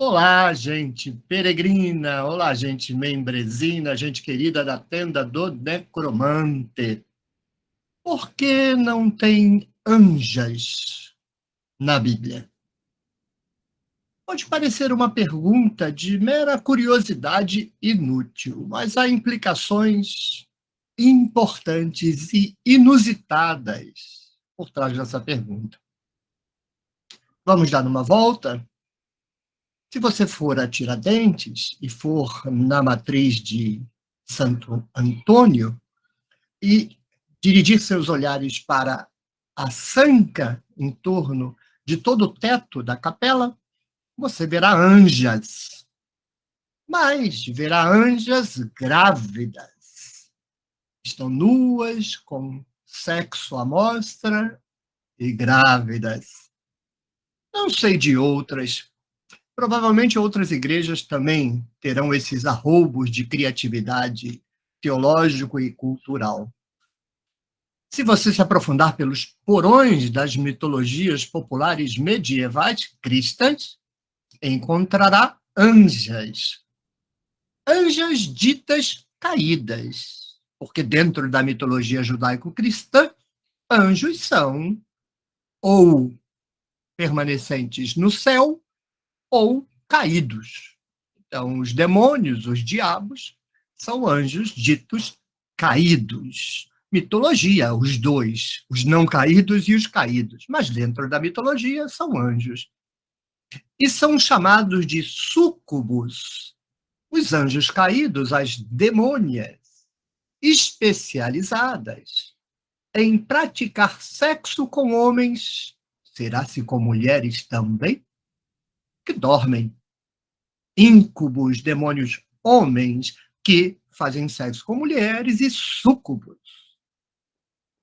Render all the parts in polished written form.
Olá, gente peregrina, olá, gente membrezina, gente querida da tenda do necromante. Por que não tem anjas na Bíblia? Pode parecer uma pergunta de mera curiosidade inútil, mas há implicações importantes e inusitadas por trás dessa pergunta. Vamos dar uma volta? Se você for a Tiradentes e for na matriz de Santo Antônio e dirigir seus olhares para a sanca em torno de todo o teto da capela, você verá anjas, mas verá anjas grávidas. Estão nuas, com sexo à mostra e grávidas. Não sei de outras. Provavelmente outras igrejas também terão esses arroubos de criatividade teológico e cultural. Se você se aprofundar pelos porões das mitologias populares medievais cristãs, encontrará anjas. Anjas ditas caídas, porque dentro da mitologia judaico-cristã, anjos são ou permanecentes no céu ou caídos. Então, os demônios, os diabos, são anjos ditos caídos. Mitologia, os dois, os não caídos e os caídos. Mas dentro da mitologia são anjos. E são chamados de súcubos. Os anjos caídos, as demônias, especializadas em praticar sexo com homens, será-se com mulheres também, que dormem. Íncubos, demônios homens que fazem sexo com mulheres, e súcubos,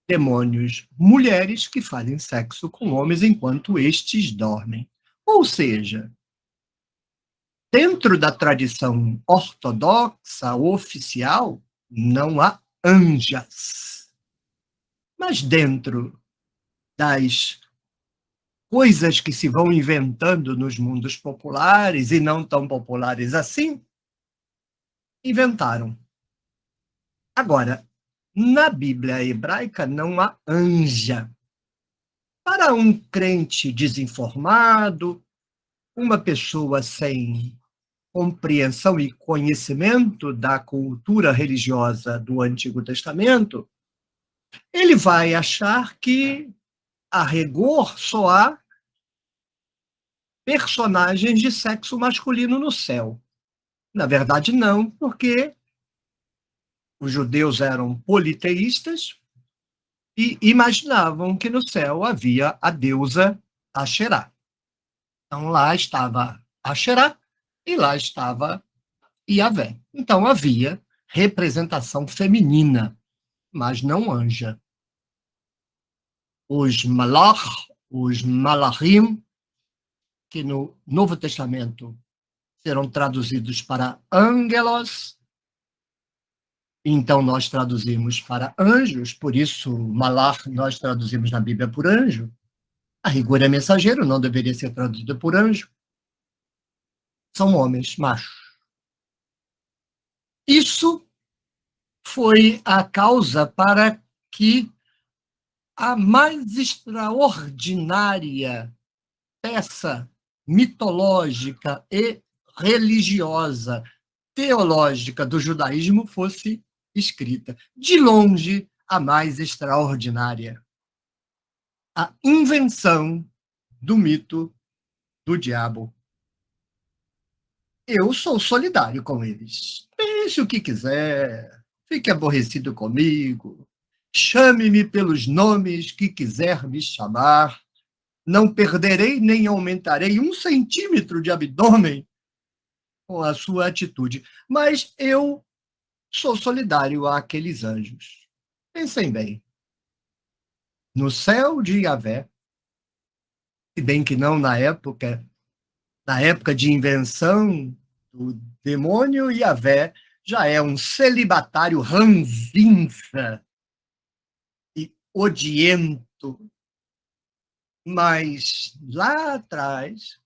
demônios mulheres que fazem sexo com homens enquanto estes dormem. Ou seja, dentro da tradição ortodoxa oficial, não há anjas. Mas dentro das coisas que se vão inventando nos mundos populares e não tão populares assim, inventaram. Agora, na Bíblia hebraica não há anja. Para um crente desinformado, uma pessoa sem compreensão e conhecimento da cultura religiosa do Antigo Testamento, ele vai achar que, a rigor, só há personagens de sexo masculino no céu. Na verdade, não, porque os judeus eram politeístas e imaginavam que no céu havia a deusa Asherá. Então lá estava Asherá e lá estava Iavé. Então havia representação feminina, mas não anja. Os malach, os malachim, que no Novo Testamento serão traduzidos para ângelos, então nós traduzimos para anjos, por isso malach nós traduzimos na Bíblia por anjo. A rigor é mensageiro, não deveria ser traduzido por anjo. São homens, machos. Isso foi a causa para que a mais extraordinária peça mitológica e religiosa, teológica do judaísmo fosse escrita. De longe, a mais extraordinária. A invenção do mito do diabo. Eu sou solidário com eles. Pense o que quiser, fique aborrecido comigo, chame-me pelos nomes que quiser me chamar, não perderei nem aumentarei 1 centímetro de abdômen com a sua atitude, mas eu sou solidário àqueles anjos. Pensem bem, no céu de Yahvé, se bem que não na época de invenção do demônio, Yahvé já é um celibatário ranzinza e odiento. Mas lá atrás,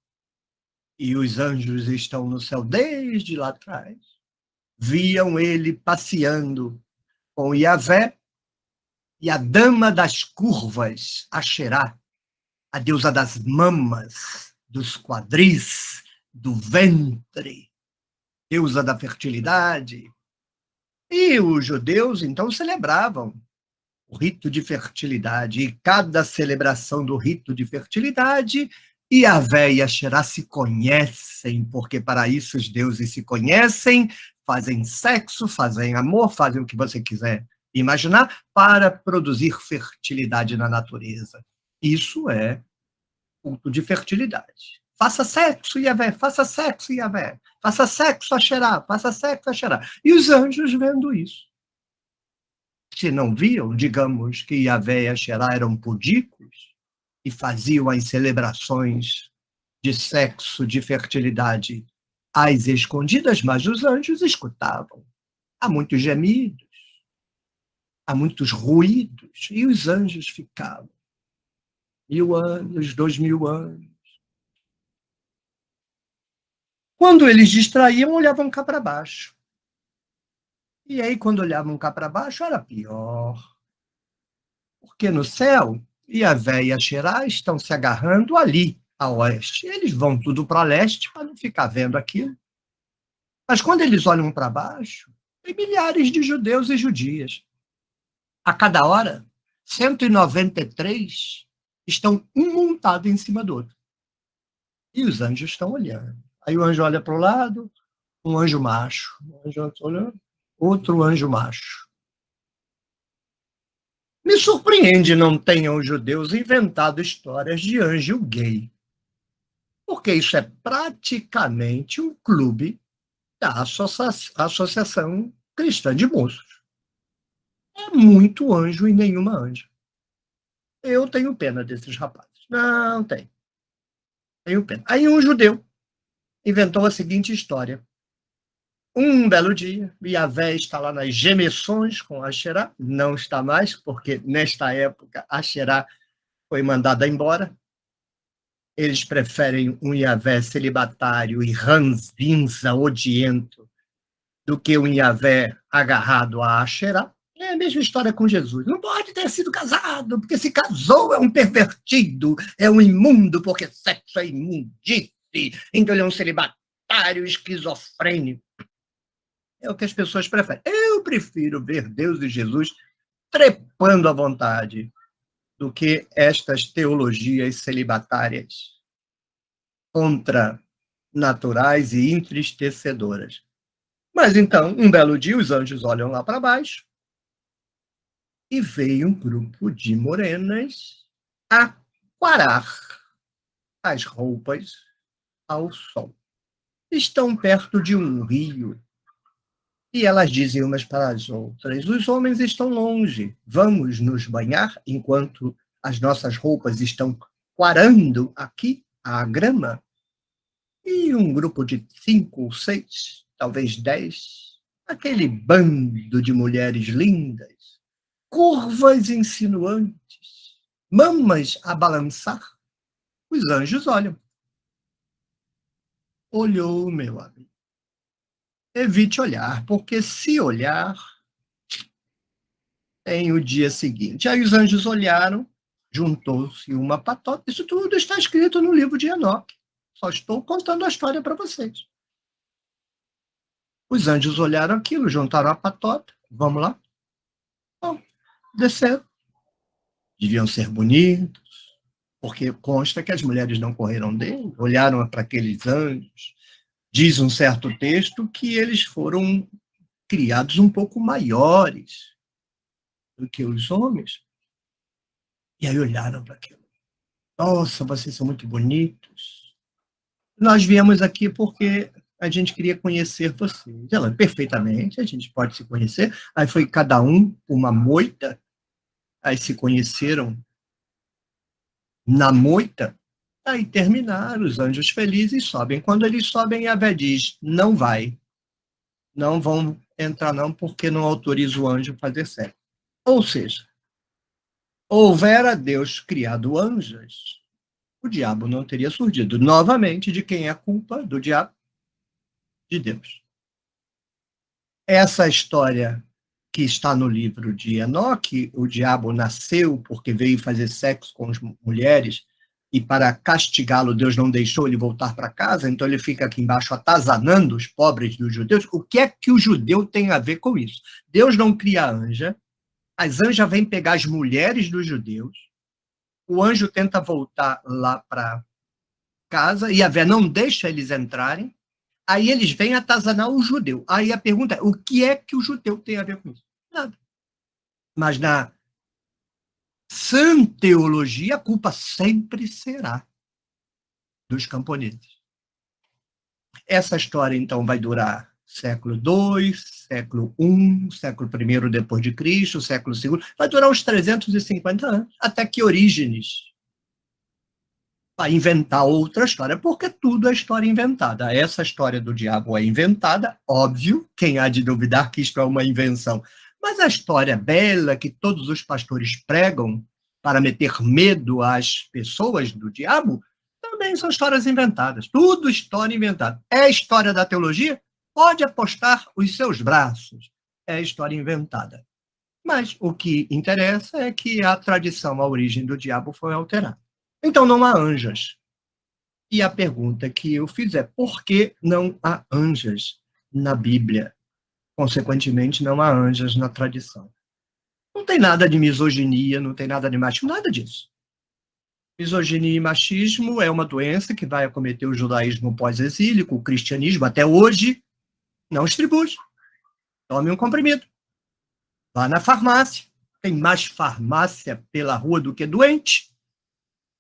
e os anjos estão no céu desde lá atrás, viam ele passeando com Yahvé e a dama das curvas, Asherá, a deusa das mamas, dos quadris, do ventre, deusa da fertilidade. E os judeus, então, celebravam o rito de fertilidade. E cada celebração do rito de fertilidade, Yahvé e Asherá se conhecem, porque para isso os deuses se conhecem, fazem sexo, fazem amor, fazem o que você quiser imaginar, para produzir fertilidade na natureza. Isso é culto de fertilidade. Faça sexo, Yahvé, faça sexo, Yahvé, faça sexo, Asherá, faça sexo, Asherá. E os anjos vendo isso. Se não viam, digamos que Yahvé e Asherá eram pudicos e faziam as celebrações de sexo, de fertilidade às escondidas, mas os anjos escutavam. Há muitos gemidos, há muitos ruídos, e os anjos ficavam. 1000 anos, 2000 anos. Quando eles distraíam, olhavam cá para baixo. E aí, quando olhavam cá para baixo, era pior. Porque no céu, Yahvé e Asherá estão se agarrando ali, a oeste. Eles vão tudo para leste para não ficar vendo aquilo. Mas quando eles olham para baixo, tem milhares de judeus e judias. A cada hora, 193 estão um montado em cima do outro. E os anjos estão olhando. Aí o anjo olha para o lado, um anjo macho. Um anjo olhando, outro anjo macho. Me surpreende não tenham os judeus inventado histórias de anjo gay, porque isso é praticamente um clube da Associação Cristã de Moços. É muito anjo e nenhuma anja. Eu tenho pena desses rapazes. Não tem. Tenho pena. Aí um judeu inventou a seguinte história. Um belo dia, Yahvé está lá nas gemessões com Asherá, não está mais, porque nesta época Asherá foi mandada embora. Eles preferem um Yahvé celibatário e ranzinza, odiento, do que um Yahvé agarrado a Asherá. É a mesma história com Jesus. Não pode ter sido casado, porque se casou é um pervertido, é um imundo, porque sexo é imundice. Então ele é um celibatário esquizofrênico. É o que as pessoas preferem. Eu prefiro ver Deus e Jesus trepando à vontade do que estas teologias celibatárias contranaturais e entristecedoras. Mas então, um belo dia, os anjos olham lá para baixo e veio um grupo de morenas aquarar as roupas ao sol. Estão perto de um rio e elas dizem umas para as outras: os homens estão longe, vamos nos banhar enquanto as nossas roupas estão quarando aqui a grama. E um grupo de 5 ou 6, talvez 10, aquele bando de mulheres lindas, curvas insinuantes, mamas a balançar, os anjos olham. Olhou, meu amigo. Evite olhar, porque se olhar, tem o dia seguinte. Aí os anjos olharam, juntou-se uma patota. Isso tudo está escrito no livro de Enoque. Só estou contando a história para vocês. Os anjos olharam aquilo, juntaram a patota. Vamos lá? Bom, desceram. Deviam ser bonitos, porque consta que as mulheres não correram dele, olharam para aqueles anjos. Diz um certo texto que eles foram criados um pouco maiores do que os homens. E aí olharam para aquilo. Nossa, vocês são muito bonitos. Nós viemos aqui porque a gente queria conhecer vocês. Ela, perfeitamente, a gente pode se conhecer. Aí foi cada um uma moita, aí se conheceram na moita, aí terminaram, os anjos felizes sobem. Quando eles sobem, Yahvé diz: não vai, não vão entrar não, porque não autoriza o anjo a fazer sexo. Ou seja, houvera Deus criado anjos o diabo não teria surgido. Novamente, de quem é a culpa? Do diabo? De Deus. Essa história que está no livro de Enoque, o diabo nasceu porque veio fazer sexo com as mulheres e para castigá-lo Deus não deixou ele voltar para casa, então ele fica aqui embaixo atazanando os pobres dos judeus. O que é que o judeu tem a ver com isso? Deus não cria anja, as anjas vêm pegar as mulheres dos judeus, o anjo tenta voltar lá para casa e a Vé não deixa eles entrarem. Aí eles vêm atazanar o judeu. Aí a pergunta é, o que é que o judeu tem a ver com isso? Nada. Mas na sã teologia, a culpa sempre será dos camponeses. Essa história, então, vai durar século II, século I, século I depois de Cristo, século II, vai durar uns 350 anos, até que Orígenes vai inventar outra história, porque tudo é história inventada. Essa história do diabo é inventada, óbvio, quem há de duvidar que isto é uma invenção. Mas a história bela que todos os pastores pregam para meter medo às pessoas do diabo, também são histórias inventadas. Tudo história inventada. É história da teologia? Pode apostar os seus braços. É história inventada. Mas o que interessa é que a tradição, a origem do diabo foi alterada. Então não há anjas. E a pergunta que eu fiz é, por que não há anjas na Bíblia? Consequentemente, não há anjas na tradição. Não tem nada de misoginia, não tem nada de machismo, nada disso. Misoginia e machismo é uma doença que vai acometer o judaísmo pós-exílico, o cristianismo, até hoje, não distribui. Tome um comprimido. Vá na farmácia. Tem mais farmácia pela rua do que doente.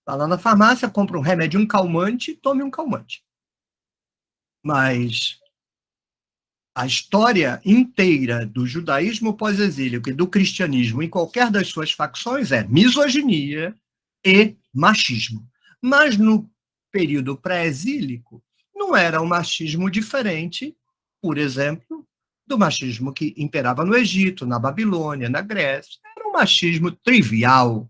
Vá lá na farmácia, compra um remédio, um calmante, tome um calmante. Mas a história inteira do judaísmo pós-exílico e do cristianismo, em qualquer das suas facções, é misoginia e machismo. Mas no período pré-exílico, não era um machismo diferente, por exemplo, do machismo que imperava no Egito, na Babilônia, na Grécia. Era um machismo trivial,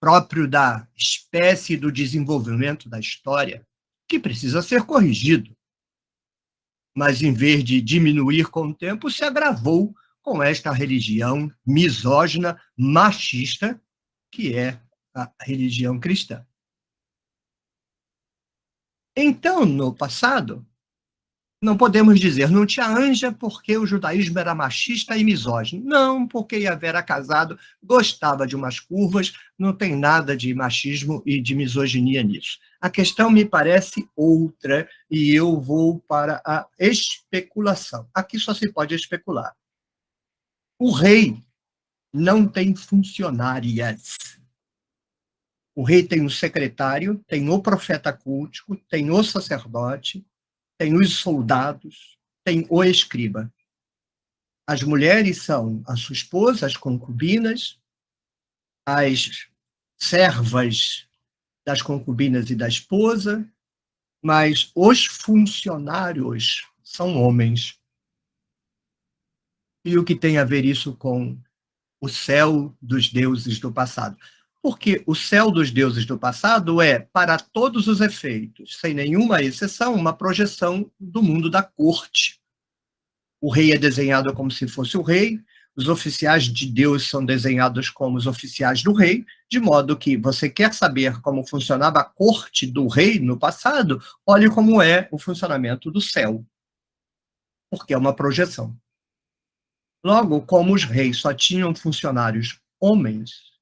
próprio da espécie do desenvolvimento da história, que precisa ser corrigido. Mas, em vez de diminuir com o tempo, se agravou com esta religião misógina, machista, que é a religião cristã. Então, no passado, não podemos dizer não tinha anja porque o judaísmo era machista e misógino. Não, porque Yahvé era casado, gostava de umas curvas, não tem nada de machismo e de misoginia nisso. A questão me parece outra e eu vou para a especulação. Aqui só se pode especular. O rei não tem funcionárias. O rei tem um secretário, tem o profeta cultico, tem o sacerdote, tem os soldados, tem o escriba. As mulheres são a sua esposa, as concubinas, as servas das concubinas e da esposa, mas os funcionários são homens. E o que tem a ver isso com o céu dos deuses do passado? Porque o céu dos deuses do passado é, para todos os efeitos, sem nenhuma exceção, uma projeção do mundo da corte. O rei é desenhado como se fosse o rei, os oficiais de Deus são desenhados como os oficiais do rei, de modo que você quer saber como funcionava a corte do rei no passado, olhe como é o funcionamento do céu, porque é uma projeção. Logo, como os reis só tinham funcionários homens,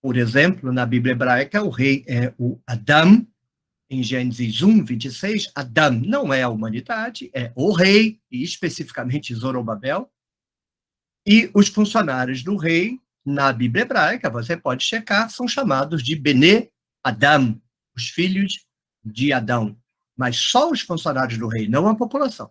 por exemplo, na Bíblia hebraica, o rei é o Adam, em Gênesis 1, 26, Adam não é a humanidade, é o rei, e especificamente Zorobabel, e os funcionários do rei, na Bíblia hebraica, você pode checar, são chamados de Bene Adam, os filhos de Adão, mas só os funcionários do rei, não a população.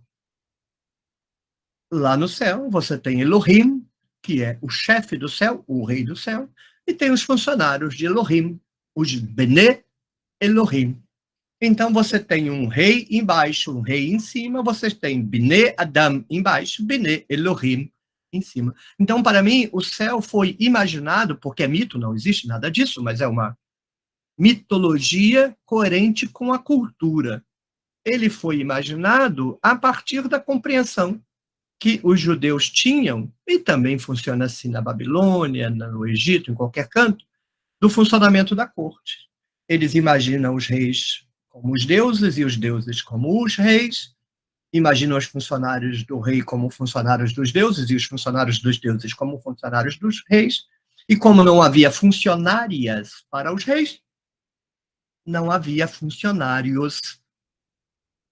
Lá no céu, você tem Elohim, que é o chefe do céu, o rei do céu, e tem os funcionários de Elohim, os Bene Elohim. Então, você tem um rei embaixo, um rei em cima, você tem Bene Adam embaixo, Bene Elohim em cima. Então, para mim, o céu foi imaginado, porque é mito, não existe nada disso, mas é uma mitologia coerente com a cultura. Ele foi imaginado a partir da compreensão que os judeus tinham, e também funciona assim na Babilônia, no Egito, em qualquer canto, do funcionamento da corte. Eles imaginam os reis como os deuses e os deuses como os reis, imaginam os funcionários do rei como funcionários dos deuses e os funcionários dos deuses como funcionários dos reis. E como não havia funcionárias para os reis, não havia funcionários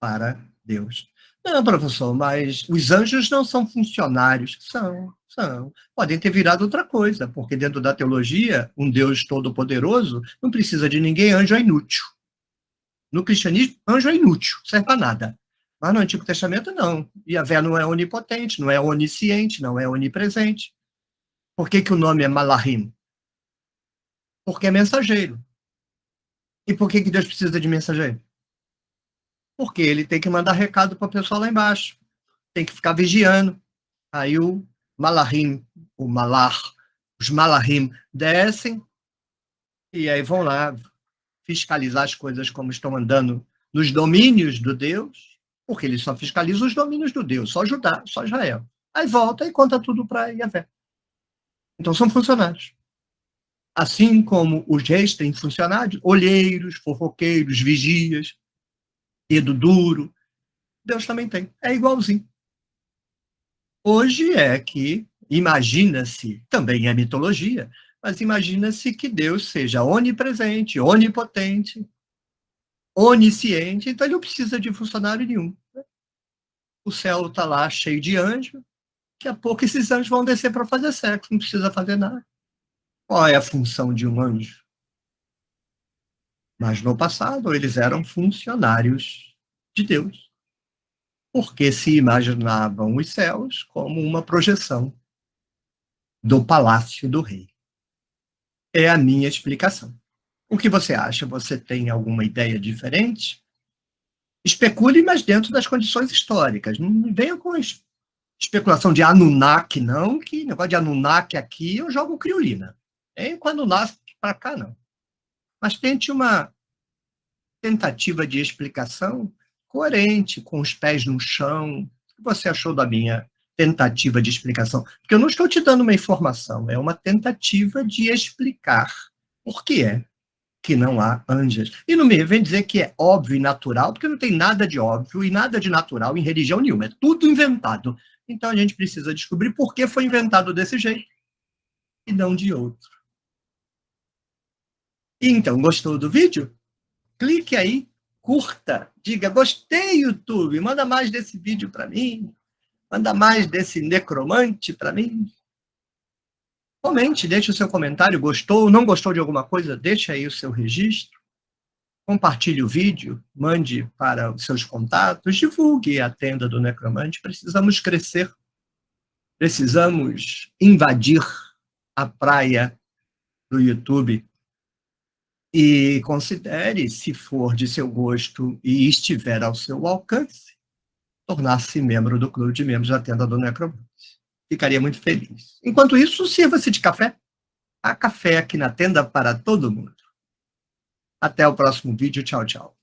para Deus. Não, professor, mas os anjos não são funcionários. São. Podem ter virado outra coisa, porque dentro da teologia, um Deus todo-poderoso não precisa de ninguém, anjo é inútil. No cristianismo, anjo é inútil, serve para nada. Mas no Antigo Testamento, não. Yahvé não é onipotente, não é onisciente, não é onipresente. Por que o nome é Malachim? Porque é mensageiro. E por que Deus precisa de mensageiro? Porque ele tem que mandar recado para o pessoal lá embaixo. Tem que ficar vigiando. Aí o Malachim, os Malachim descem e aí vão lá fiscalizar as coisas como estão andando nos domínios do Deus, porque ele só fiscaliza os domínios do Deus, só Judá, só Israel. Aí volta e conta tudo para Yahvé. Então são funcionários. Assim como os reis têm funcionários, olheiros, fofoqueiros, vigias, dedo duro, Deus também tem. É igualzinho. Hoje é que imagina-se, também é mitologia, mas imagina-se que Deus seja onipresente, onipotente, onisciente, então ele não precisa de funcionário nenhum. O céu está lá cheio de anjos, daqui a pouco esses anjos vão descer para fazer sexo, não precisa fazer nada. Qual é a função de um anjo? Mas no passado eles eram funcionários de Deus, porque se imaginavam os céus como uma projeção do palácio do rei. É a minha explicação. O que você acha? Você tem alguma ideia diferente? Especule, mas dentro das condições históricas. Não venha com especulação de Anunnaki, não, que negócio de Anunnaki aqui eu jogo criolina. Nem com Anunnaki para cá, não. Mas tente uma tentativa de explicação coerente, com os pés no chão. O que você achou da minha tentativa de explicação? Porque eu não estou te dando uma informação, é uma tentativa de explicar por que é que não há anjos. E não me vem dizer que é óbvio e natural, porque não tem nada de óbvio e nada de natural em religião nenhuma. É tudo inventado. Então a gente precisa descobrir por que foi inventado desse jeito e não de outro. Então, gostou do vídeo? Clique aí, curta, diga, gostei, YouTube, manda mais desse vídeo para mim, manda mais desse necromante para mim. Comente, deixe o seu comentário, gostou, não gostou de alguma coisa, deixe aí o seu registro. Compartilhe o vídeo, mande para os seus contatos, divulgue a tenda do Necromante. Precisamos crescer, precisamos invadir a praia do YouTube. E considere, se for de seu gosto e estiver ao seu alcance, tornar-se membro do clube de membros da tenda do Necromante. Ficaria muito feliz. Enquanto isso, sirva-se de café. Há café aqui na tenda para todo mundo. Até o próximo vídeo. Tchau, tchau.